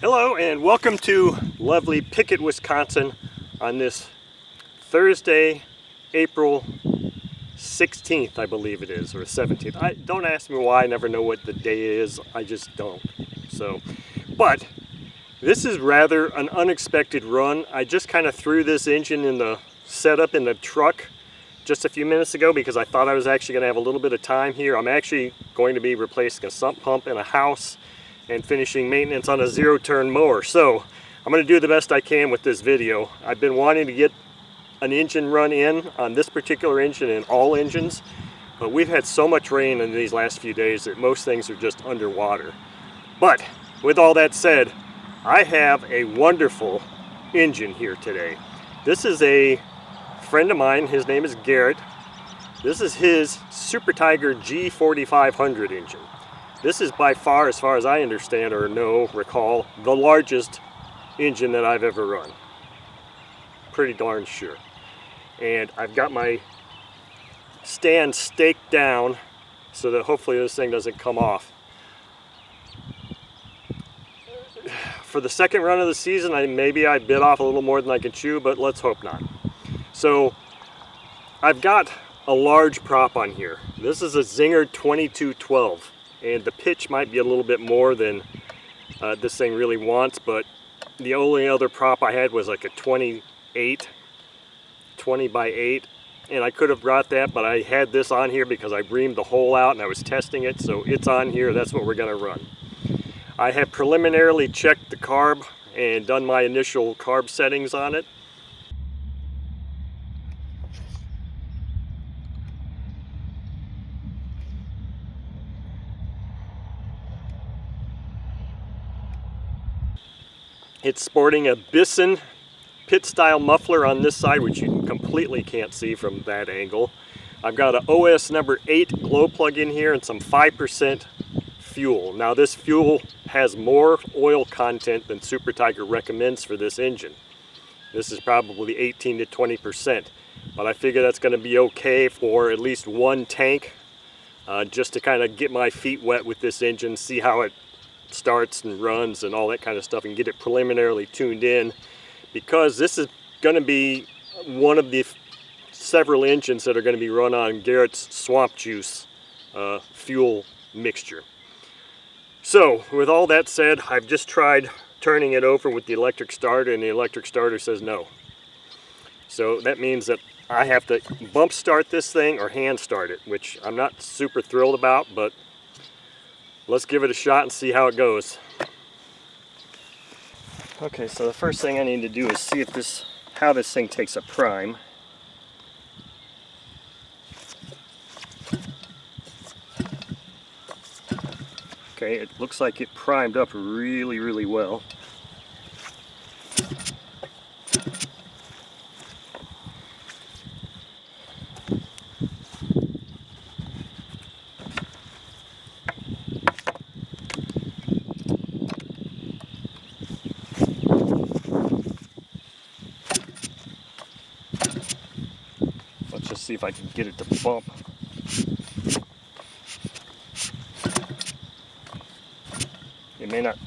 Hello and welcome to lovely Pickett, Wisconsin on this Thursday, April 16th, I believe it is, or 17th. Don't ask me why, I never know what the day is, I just don't. But this is rather an unexpected run. I just kind of threw this engine in the setup in the truck just a few minutes ago because I thought I was actually going to have a little bit of time here. I'm actually going to be replacing a sump pump in a house and finishing maintenance on a zero-turn mower. So I'm going to do the best I can with this video. I've been wanting to get an engine run in on this particular engine and all engines, but we've had so much rain in these last few days that most things are just underwater. But with all that said, I have a wonderful engine here today. This is a friend of mine, his name is Garrett. This is his Super Tigre G4500 engine. This is by far, as far as I understand or recall, the largest engine that I've ever run. Pretty darn sure. And I've got my stand staked down so that hopefully this thing doesn't come off. For the second run of the season, maybe I bit off a little more than I can chew, but let's hope not. So I've got a large prop on here. This is a Zinger 2212. And the pitch might be a little bit more than this thing really wants, but the only other prop I had was like a 20 by 8, and I could have brought that, but I had this on here because I reamed the hole out and I was testing it, so it's on here. That's what we're going to run. I have preliminarily checked the carb and done my initial carb settings on it. It's sporting a Bisson pit style muffler on this side, which you completely can't see from that angle. I've got an OS number 8 glow plug in here and some 5% fuel. Now this fuel has more oil content than Super Tigre recommends for this engine. This is probably 18 to 20%, but I figure that's going to be okay for at least one tank, just to kind of get my feet wet with this engine, see how it starts and runs and all that kind of stuff, and get it preliminarily tuned in, because this is going to be one of the several engines that are going to be run on Garrett's Swamp Juice fuel mixture. So with all that said, I've just tried turning it over with the electric starter, and the electric starter says no. So that means that I have to bump start this thing or hand start it, which I'm not super thrilled about, but let's give it a shot and see how it goes. Okay, so the first thing I need to do is see if how this thing takes a prime. Okay, it looks like it primed up really, really well. Let's just see if I can get it to bump. It may not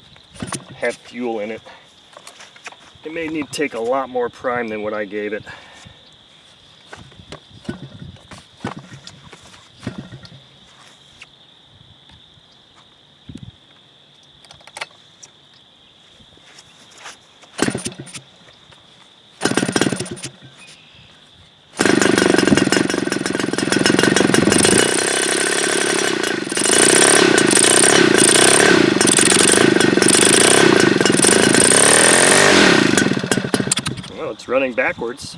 have fuel in it. It may need to take a lot more prime than what I gave it. Well, it's running backwards.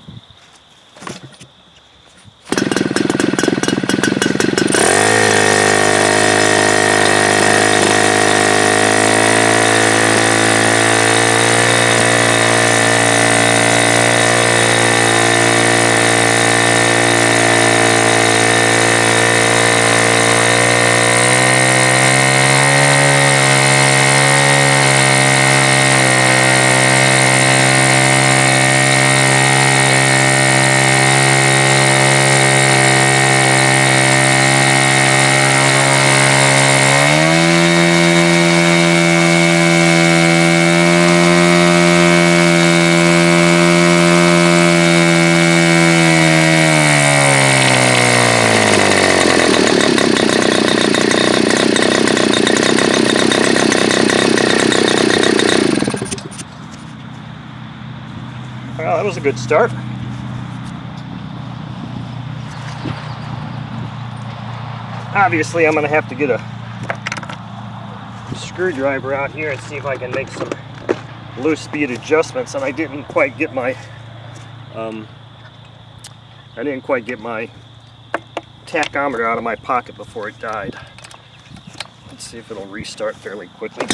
was a good start. Obviously, I'm going to have to get a screwdriver out here and see if I can make some low speed adjustments. And I didn't quite get my tachometer out of my pocket before it died. Let's see if it'll restart fairly quickly.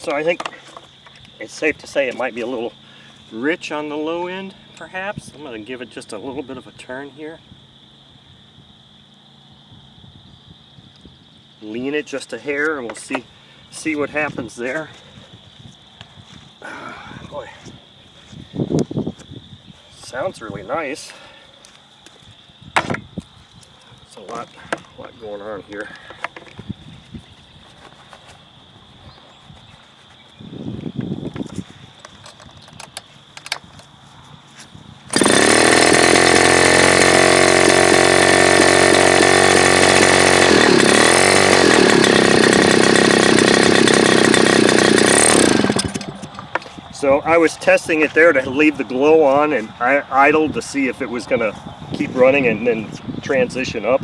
So I think it's safe to say it might be a little rich on the low end, perhaps. I'm going to give it just a little bit of a turn here. Lean it just a hair, and we'll see what happens there. Boy, sounds really nice. There's a lot going on here. So I was testing it there to leave the glow on, and I idled to see if it was going to keep running and then transition up.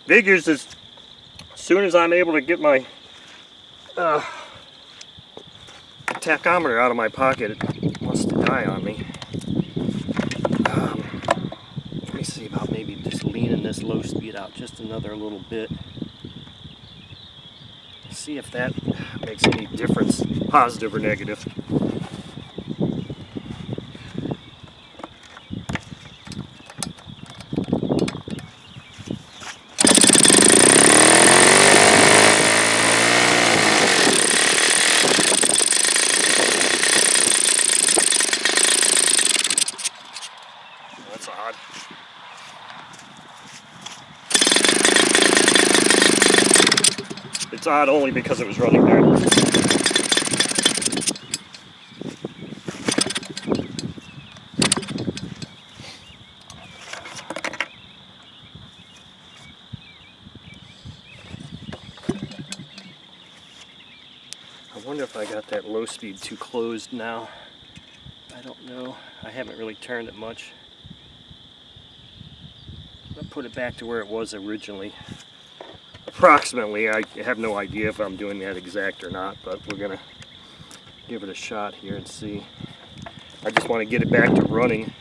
Figures as soon as I'm able to get my tachometer out of my pocket, it wants to die on me. Let me see about maybe just leaning this low speed out just another little bit. See if that makes any difference, positive or negative. It's odd only because it was running there. I wonder if I got that low speed too closed now. I don't know. I haven't really turned it much. I'll put put it back to where it was originally. Approximately. I have no idea if I'm doing that exact or not, but we're gonna give it a shot here and see. I just want to get it back to running.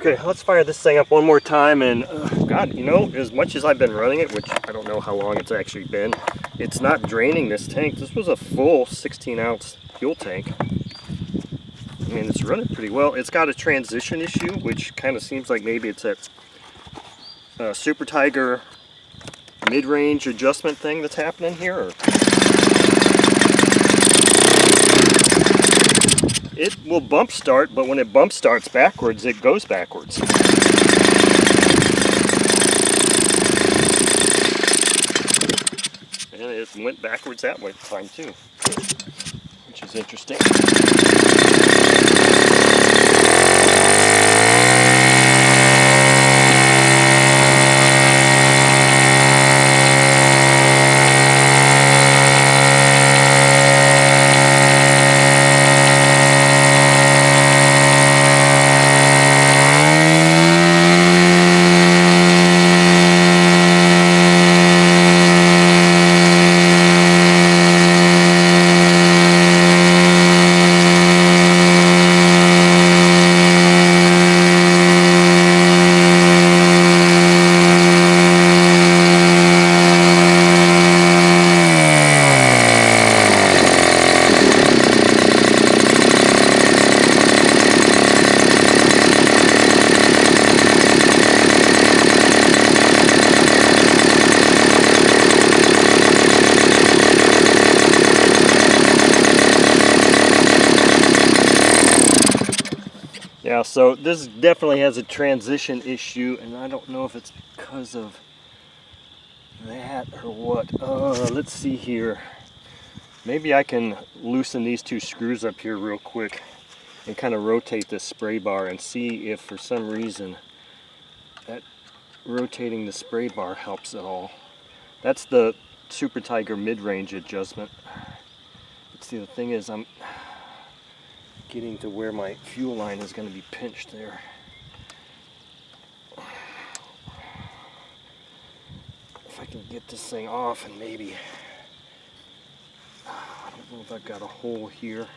Okay, let's fire this thing up one more time, and God, you know, as much as I've been running it, which I don't know how long it's actually been, it's not draining this tank. This was a full 16-ounce fuel tank. I mean, it's running pretty well. It's got a transition issue, which kind of seems like maybe it's that Super Tigre mid-range adjustment thing that's happening here. Or it will bump start, but when it bump starts backwards, it goes backwards. And it went backwards that way time too, which is interesting. Yeah, so this definitely has a transition issue, and I don't know if it's because of that or what. Let's see here. Maybe I can loosen these two screws up here real quick and kind of rotate this spray bar and see if for some reason that rotating the spray bar helps at all. That's the Super Tigre mid-range adjustment. But see, the thing is, I'm getting to where my fuel line is going to be pinched there. If I can get this thing off, and maybe, I don't know if I've got a hole here.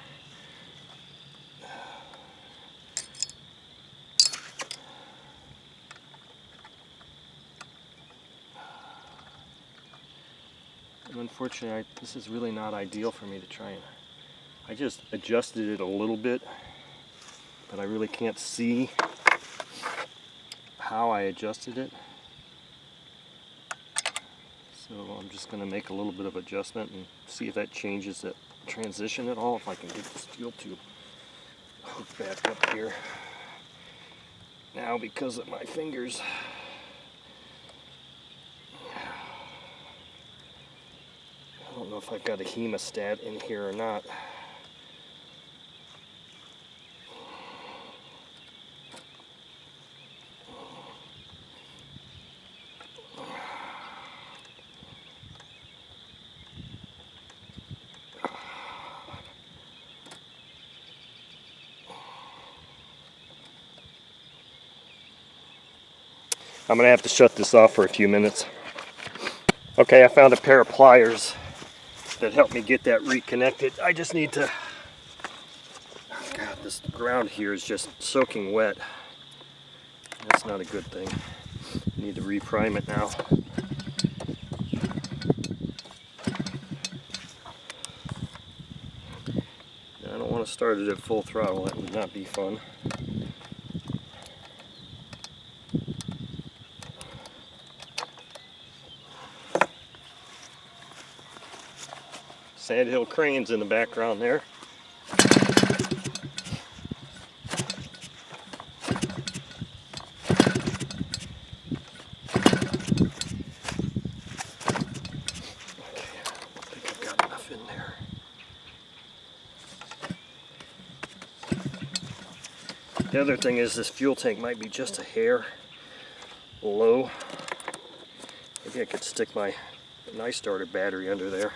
And unfortunately, this is really not ideal for me to try and, I just adjusted it a little bit, but I really can't see how I adjusted it. So I'm just going to make a little bit of adjustment and see if that changes the transition at all, if I can get the steel tube hooked back up here. Now, because of my fingers, I don't know if I've got a hemostat in here or not. I'm going to have to shut this off for a few minutes. Okay, I found a pair of pliers that helped me get that reconnected. I just need to, oh God, this ground here is just soaking wet. That's not a good thing. I need to reprime it now. I don't want to start it at full throttle, that would not be fun. Sandhill cranes in the background there. The other thing is this fuel tank might be just a hair low. Maybe I could stick my nice starter battery under there.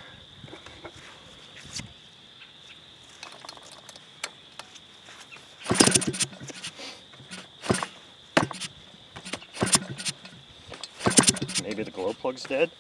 Maybe the glow plug's dead.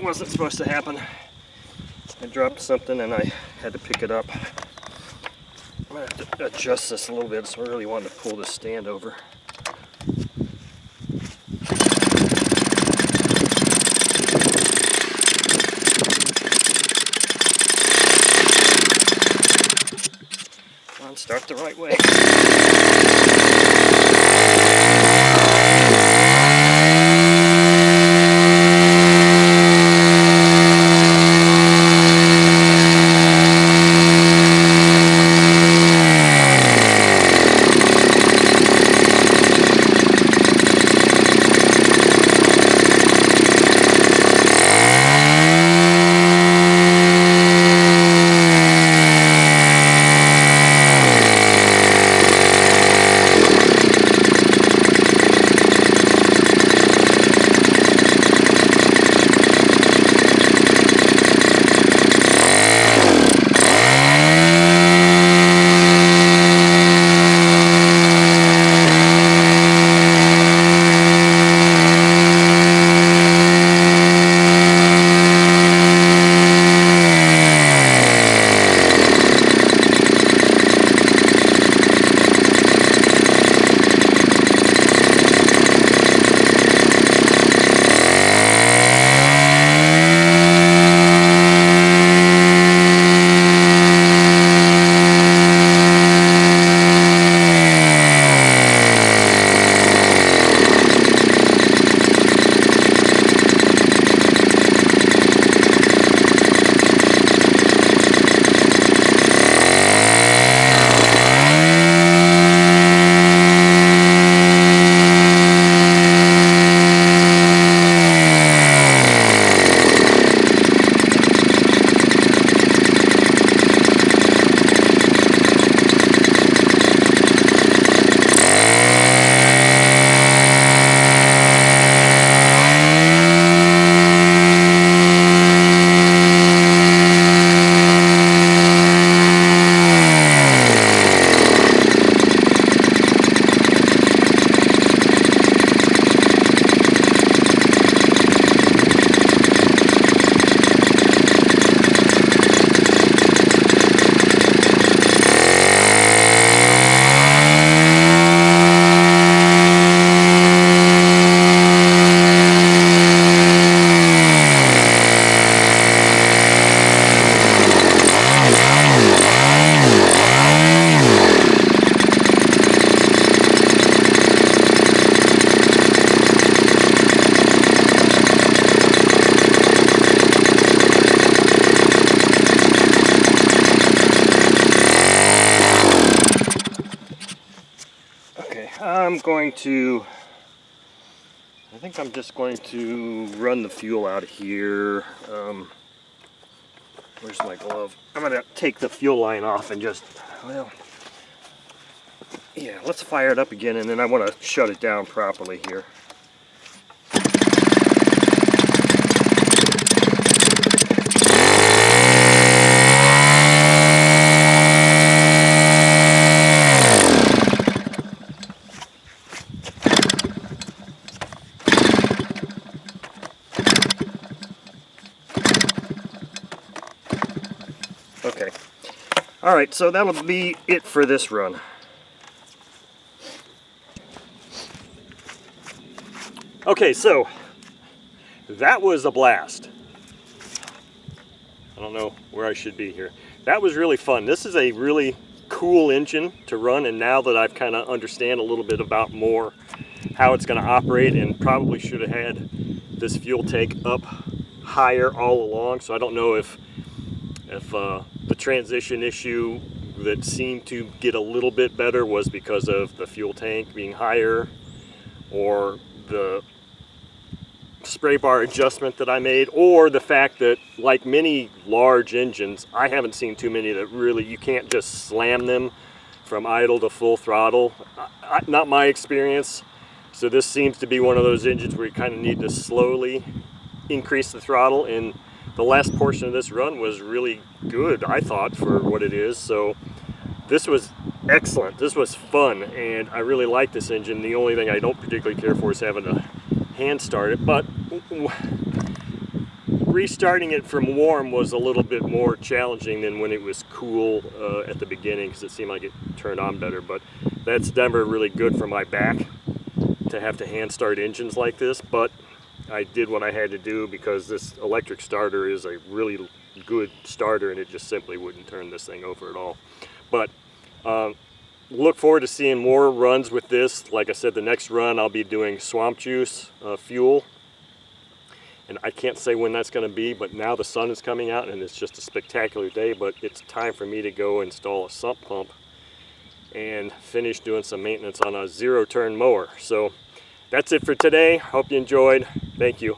Wasn't supposed to happen. I dropped something and I had to pick it up. I'm going to have to adjust this a little bit, so I really wanted to pull this stand over. Come on, start the right way. I'm just going to run the fuel out of here. Where's my glove? I'm going to take the fuel line off and just, well, yeah, let's fire it up again, and then I want to shut it down properly here. Okay. Alright, so that'll be it for this run. Okay, so that was a blast. I don't know where I should be here. That was really fun. This is a really cool engine to run, and now that I've kind of understand a little bit about more how it's going to operate, and probably should have had this fuel tank up higher all along, so I don't know if the transition issue that seemed to get a little bit better was because of the fuel tank being higher, or the spray bar adjustment that I made, or the fact that, like many large engines, I haven't seen too many that really, you can't just slam them from idle to full throttle. Not my experience. So this seems to be one of those engines where you kind of need to slowly increase the throttle, and the last portion of this run was really good, I thought, for what it is. So this was excellent. This was fun, and I really like this engine. The only thing I don't particularly care for is having to hand start it, but restarting it from warm was a little bit more challenging than when it was cool at the beginning, because it seemed like it turned on better. But that's never really good for my back to have to hand start engines like this, but I did what I had to do because this electric starter is a really good starter, and it just simply wouldn't turn this thing over at all. But look forward to seeing more runs with this. Like I said, the next run I'll be doing swamp juice fuel, and I can't say when that's going to be, but now the sun is coming out and it's just a spectacular day. But it's time for me to go install a sump pump and finish doing some maintenance on a zero-turn mower. So that's it for today. Hope you enjoyed. Thank you.